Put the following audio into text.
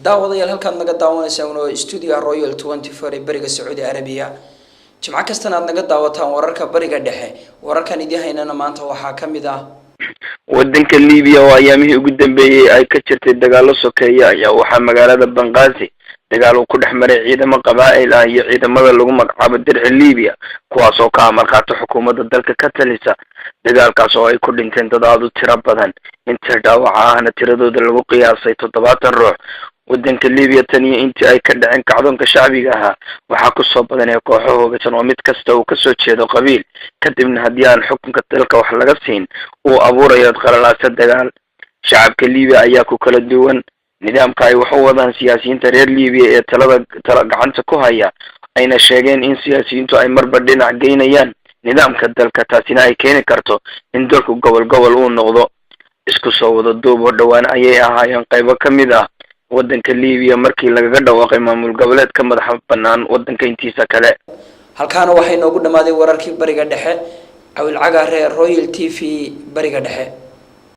daawadayaal halkaad naga daawanaysaa waa studio Royal 24 ee bariga Saudi Arabia jimca kastana aad naga daawataan wararka bariga dhexe wararkan idin haynana maanta waxaa kamid ah wadanka Liibiya oo ayaamihii ugu dambeeyay ay ka jirtay dagaalo sokeeye ayaa waxa magaalada Benghazi dagaal uu ku dhexmaray ciidamada qabaa'il ah iyo ciidamada lagu magacaabo dirci Liibiya kuwaas oo ka amar qaata xukuumadda dalka ka talisa dagaalkaas oo ay ku dhinteen dad aad u tiro badan inta dhaawac ahna tiradooda lagu qiyaasay 70 ruux wadanka Liibiya taniyo intii ay ka dhaceen kacdoonka shacbiga ahaa waxa ku soo badanay kooxo hoggaansan oo mid kasta uu ka soo jeedo qabiil kadibna haddii aan xukunka dalka wax laga siin uu abuurayo qalalaasa dagaal shacabka Liibiya ayaa ku kala duwan nidaamka ay wax u wadaan siyaasiyiinta reer Liibiya ee talada gacanta ku haya ayna sheegeen in siyaasiyiintu ay marba dhinac geynayaan nidaamka dalka taasina ay keeni karto in dalku gobol uu noqdo isku soo wada duub oo dhawaan ayay ahaayeen qaybo kamid ah wadanka Liibiya markii laga dhawaaqay maamul goboleedka madaxa banaan wadanka intiisa kale halkaana waxay noogu dhamaaday wararkii bariga dhexe awil cagaar Royal TV bariga dhexe